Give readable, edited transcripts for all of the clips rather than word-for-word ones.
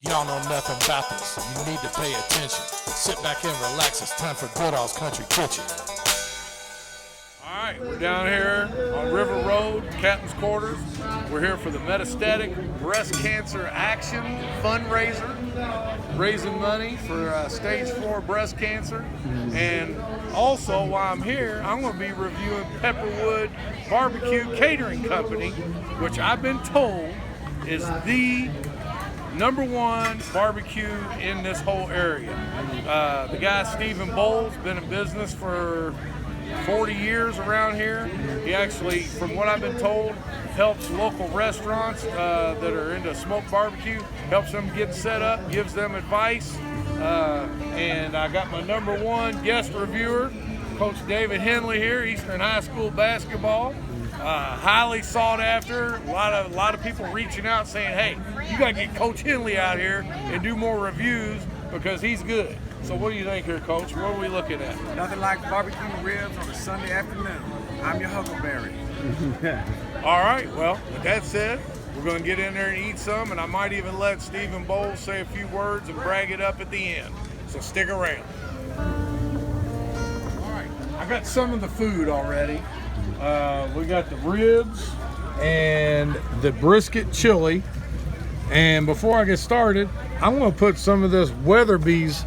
Y'all know nothing about this. You need to pay attention. Sit back and relax. It's time for Goodall's Country Kitchen. All right, we're down here on River Road, Captain's Quarters. We're here for the Metastatic Breast Cancer Action fundraiser, raising money for stage 4 breast cancer. And also, while I'm here, I'm going to be reviewing Pepperwood Barbecue Catering Company, which I've been told is the #1 barbecue in this whole area. The guy, Stephen Bowles, been in business for 40 years around here. He actually, from what I've been told, helps local restaurants that are into smoked barbecue, helps them get set up, gives them advice. And I got my #1 guest reviewer, Coach David Henley here, Eastern High School basketball. Highly sought after. A lot of people reaching out saying, hey, you got to get Coach Henley out here and do more reviews because he's good. So what do you think here, Coach? What are we looking at? Nothing like barbecue ribs on a Sunday afternoon. I'm your Huckleberry. All right, well, with that said, we're going to get in there and eat some, and I might even let Stephen Bowles say a few words and brag it up at the end. So stick around. All right, I got some of the food already. We got the ribs and the brisket chili. And before I get started, I'm going to put some of this Weatherby's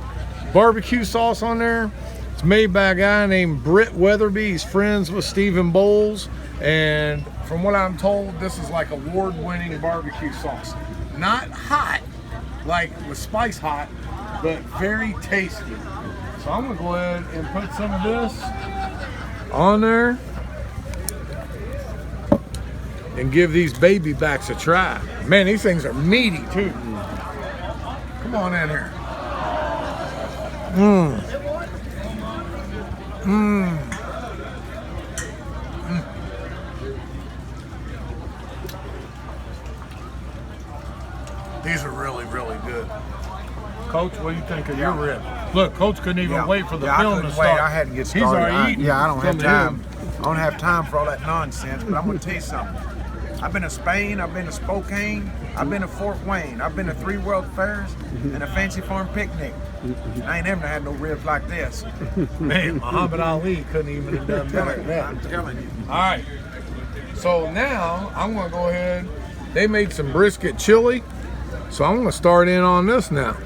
barbecue sauce on there. It's made by a guy named Britt Weatherby. He's friends with Stephen Bowles. And from what I'm told, this is like award-winning barbecue sauce. Not hot, like with spice hot, but very tasty. So I'm going to go ahead and put some of this on there and give these baby backs a try. Man, these things are meaty too. Come on in here. These are really, really good. Coach, what do you think of your rib? Look, Coach couldn't even wait for the film to start. I had to get started. He's already eating. I don't have from time. him. I don't have time for all that nonsense, but I'm going to tell you something. I've been to Spain, I've been to Spokane, I've been to Fort Wayne, I've been to 3 World Fairs and a fancy farm picnic. I ain't ever had no ribs like this. Man, Muhammad Ali couldn't even have done better than that. I'm telling you. All right, so now I'm gonna go ahead. They made some brisket chili, so I'm gonna start in on this now.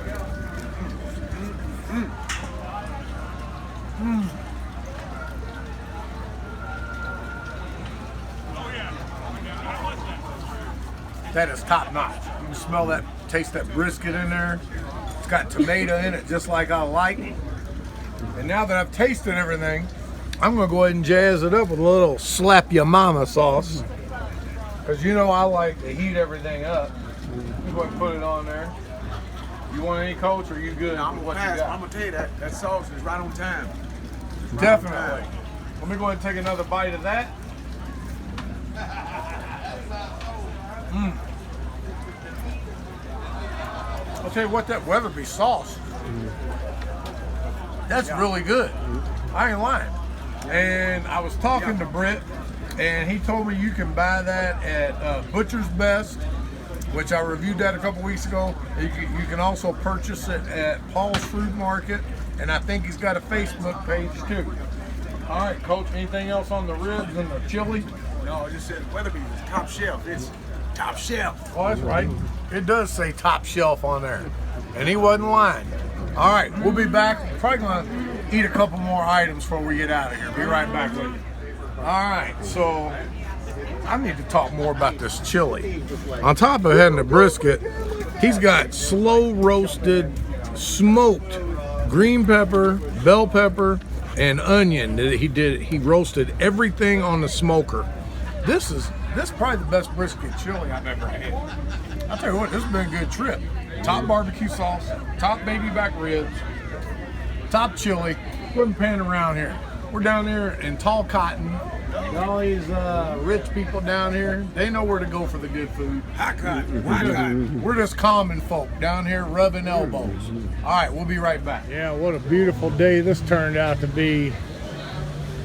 That is top notch. You can smell that, taste that brisket in there. It's got tomato in it just like I like. And now that I've tasted everything, I'm gonna go ahead and jazz it up with a little slap your mama sauce. Cause you know I like to heat everything up. I'm going to put it on there. You want any, Coach, or you good? I'm with what gonna you got? I'm gonna tell you that sauce is right on time. Definitely. Let me go ahead and take another bite of that. I'll tell you what, that Weatherby sauce, that's really good. I ain't lying. And I was talking to Britt, and he told me you can buy that at Butcher's Best, which I reviewed that a couple weeks ago. You can also purchase it at Paul's Food Market, and I think he's got a Facebook page too. All right, Coach, anything else on the ribs and the chili? No, I just said Weatherby is top shelf. It's top shelf. Oh, that's right. It does say top shelf on there. And he wasn't lying. All right, we'll be back. Probably going to eat a couple more items before we get out of here. Be right back with you. All right, so I need to talk more about this chili. On top of having the brisket, he's got slow roasted, smoked green pepper, bell pepper, and onion. He roasted everything on the smoker. This is probably the best brisket chili I've ever had. I'll tell you what, this has been a good trip. Top barbecue sauce, top baby back ribs, top chili. Wouldn't pan around here. We're down there in Tall Cotton. All these rich people down here, they know where to go for the good food. High cotton. We're just common folk down here rubbing elbows. All right, we'll be right back. Yeah, what a beautiful day this turned out to be.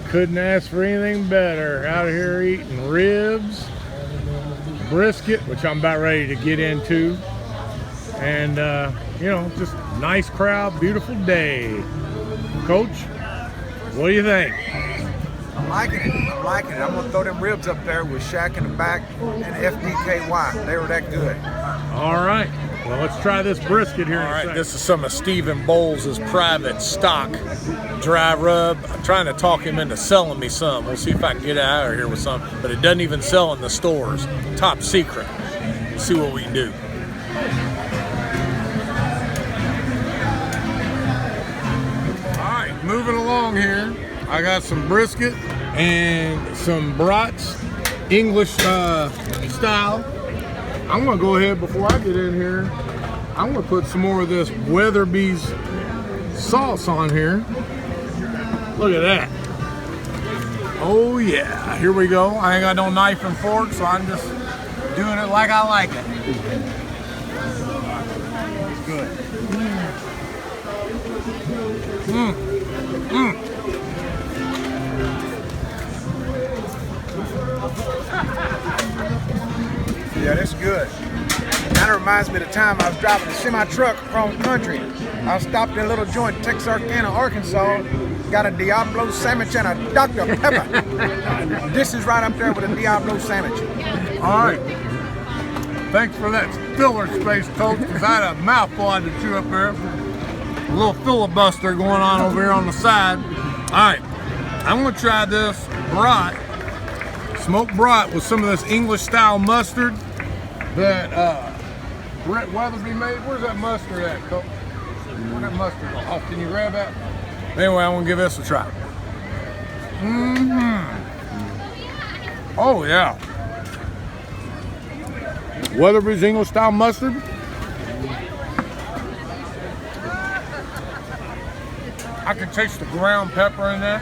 Couldn't ask for anything better. Out here eating ribs, brisket, which I'm about ready to get into, And, you know, just nice crowd, beautiful day. Coach, what do you think? I'm liking it. I'm liking it. I'm going to throw them ribs up there with Shaq in the back and FDKY. They were that good. All right. Well, let's try this brisket here. All right, this is some of Stephen Bowles' private stock dry rub. I'm trying to talk him into selling me some. We'll see if I can get out of here with some, but it doesn't even sell in the stores. Top secret. Let's see what we can do. All right, moving along here. I got some brisket and some Bratz English style. I'm gonna go ahead before I get in here. I'm gonna put some more of this Weatherby's sauce on here. Look at that. Oh yeah, here we go. I ain't got no knife and fork, so I'm just doing it like I like it. It's good. Yeah, that's good. Kind of reminds me of the time I was driving a semi-truck across the country. I stopped at a little joint in Texarkana, Arkansas, got a Diablo sandwich and a Dr. Pepper. This is right up there with a Diablo sandwich. All right. Thanks for that filler space, Coach, because I had a mouthful I had to chew up there. A little filibuster going on over here on the side. All right. I'm going to try this brat, smoked brat with some of this English style mustard that Brett Weatherby made. Where's that mustard at, Coach? Where's that mustard? Oh, can you grab that? Anyway, I'm gonna give this a try. Oh yeah. Weatherby's English style mustard. I can taste the ground pepper in there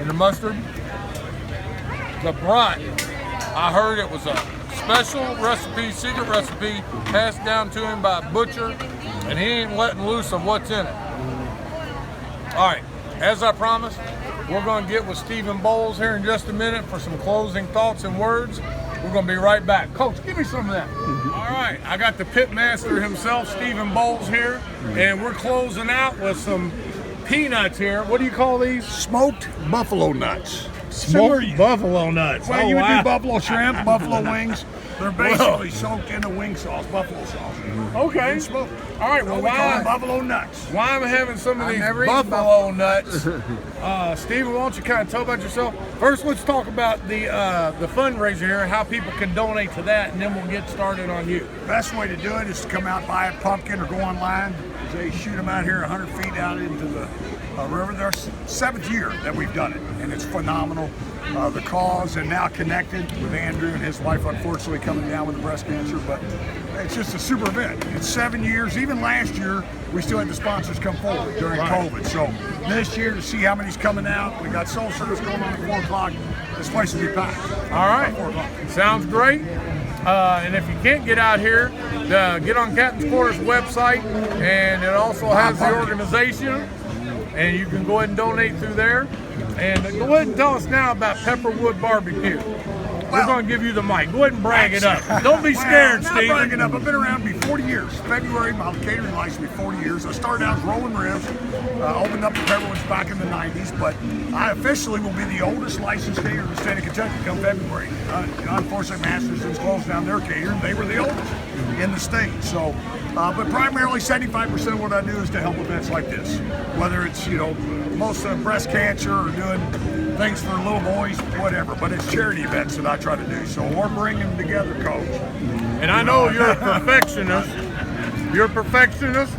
and the mustard. The brat, I heard it was a special recipe, secret recipe, passed down to him by a butcher, and he ain't letting loose of what's in it. All right, as I promised, we're going to get with Stephen Bowles here in just a minute for some closing thoughts and words. We're going to be right back. Coach, give me some of that. All right, I got the pit master himself, Stephen Bowles here, and we're closing out with some peanuts here. What do you call these? Smoked buffalo nuts. Smoked buffalo nuts. Well, oh, you would wow. do buffalo shrimp, buffalo wings. They're basically soaked in the wing sauce, buffalo sauce. Okay. And smoked. All right, well, We call them why buffalo nuts. I'm having some of I've these never eaten buffalo nuts, Stephen, why don't you kind of tell about yourself? First, let's talk about the fundraiser here and how people can donate to that, and then we'll get started on you. Best way to do it is to come out, buy a pumpkin, or go online. They shoot them out here 100 feet out into the river. Their 7th year that we've done it, and it's phenomenal. The cause, and now connected with Andrew and his wife, unfortunately coming down with the breast cancer, but it's just a super event. It's 7 years. Even last year, we still had the sponsors come forward during COVID. So this year, to see how many's coming out, we got soul service going on at 4 o'clock. This place will be packed. All right. 4 o'clock. Sounds great. And if you can't get out here, get on Captain's Quarters website, and it also has the organization, and you can go ahead and donate through there. And go ahead and tell us now about Pepperwood Barbecue. We're going to give you the mic. Go ahead and brag it up. Don't be scared, Not Stephen. bragging up. I've been around me 40 years. February, my catering license be 40 years. I started out as rolling ribs, opened up the Pepperwoods back in the 90s, but I officially will be the oldest licensed caterer in the state of Kentucky come February. Unfortunately, Masterson's closed down their catering. They were the oldest in the state. So, but primarily 75% of what I do is to help events like this. Whether it's, most of breast cancer or doing things for little boys, whatever. But it's charity events that I try to do. So we're bringing them together, Coach. And I know you're a perfectionist. You're a perfectionist.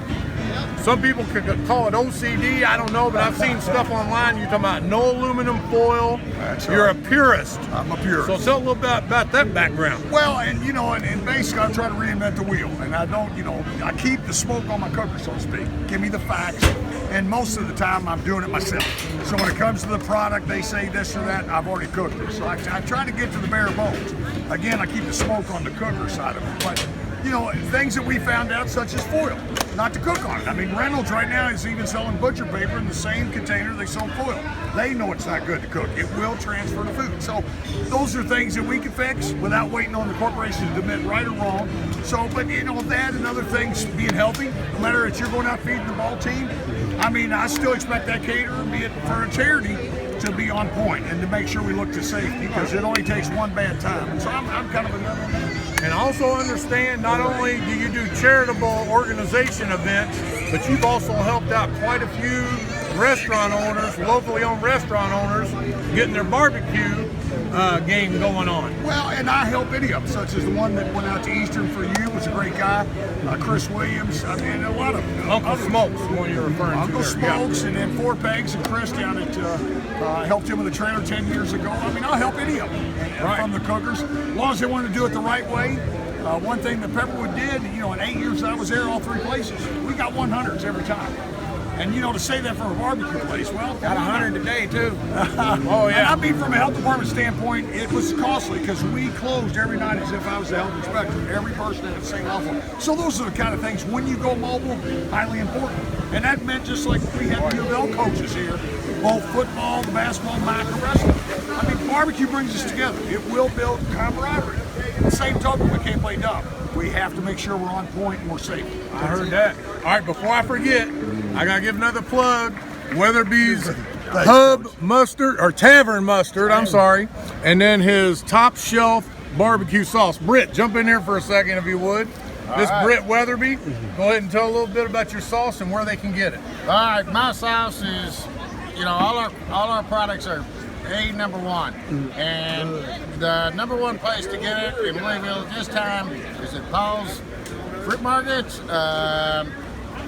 Some people could call it OCD. I don't know, but I've seen stuff online. You're talking about no aluminum foil. That's You're right. a purist. I'm a purist. So tell a little bit about that background. Well, and and basically I try to reinvent the wheel, and I don't, I keep the smoke on my cooker, so to speak. Give me the facts, and most of the time I'm doing it myself. So when it comes to the product, they say this or that, I've already cooked it. So I try to get to the bare bones. Again, I keep the smoke on the cooker side of it, but you know, things that we found out, such as foil, not to cook on it. I mean, Reynolds right now is even selling butcher paper in the same container they sell foil. They know it's not good to cook. It will transfer to food. So those are things that we can fix without waiting on the corporation to admit right or wrong. So, but you know, that and other things, being healthy, no matter if you're going out feeding the ball team, I mean, I still expect that caterer, be it for a charity, to be on point and to make sure we look to safety, because it only takes one bad time. And so I'm kind of another one. And also understand, not only do you do charitable organization events, but you've also helped out quite a few restaurant owners, locally owned restaurant owners, getting their barbecue game going on. Well, and I help any of them, such as the one that went out to Eastern for You, was a great guy. Chris Williams, I mean, a lot of Uncle Smokes, the one you're referring Uncle to there. Smokes, and then Four Pegs and Chris down at helped him with the trailer 10 years ago. I mean, I'll help any of them from the cookers, as long as they want to do it the right way. One thing that Pepperwood did, you know, in 8 years I was there, all 3 places, we got 100s every time. And you know, to say that for a barbecue place, well, Got 100 today too. Oh yeah. And I mean, from a health department standpoint, it was costly because we closed every night as if I was the health inspector, every person at the same level. So those are the kind of things, when you go mobile, highly important. And that meant, just like we have U of L coaches here, both football, basketball, macro wrestling. I mean, barbecue brings us together. It will build camaraderie. At the same token, we can't play dumb. We have to make sure we're on point and we're safe. I heard that. All right, before I forget, I gotta give another plug. Weatherby's Hub Mustard, or Tavern Mustard, I'm sorry, and then his top shelf barbecue sauce. Britt, jump in here for a second if you would. This Britt Weatherby, go ahead and tell a little bit about your sauce and where they can get it. All right, my sauce is, you know, all our products are #1, and the #1 place to get it in Louisville this time is at Paul's Fruit Market,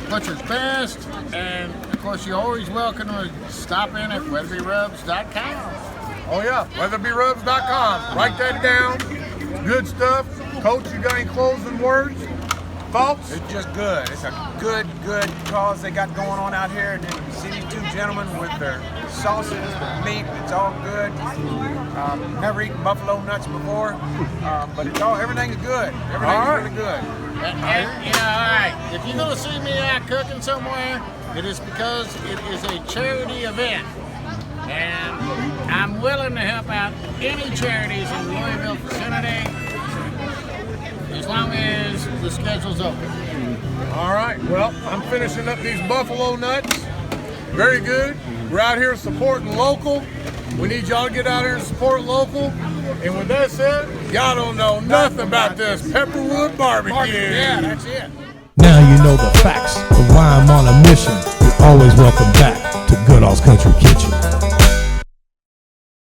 Butcher's Best, and of course you're always welcome to stop in at WeatherbyRubs.com. Oh yeah, WeatherbyRubs.com. Write that down. Good stuff. Coach, you got any closing words? Thoughts? It's just good. It's a good cause they got going on out here. And then see these 2 gentlemen with their sauces, their meat. It's all good. Never eaten buffalo nuts before, but it's everything's good. Everything's really good. And, you know, all right, if you're gonna see me out cooking somewhere, it is because it is a charity event, and I'm willing to help out any charities in the Louisville vicinity, as long as the schedule's open. All right, well, I'm finishing up these buffalo nuts. Very good. We're out here supporting local. We need y'all to get out here and support local. And with that said, y'all don't know nothing about this Pepperwood barbecue. Yeah, that's it. Now you know the facts of why I'm on a mission. You're always welcome back to Goodall's Country Kitchen.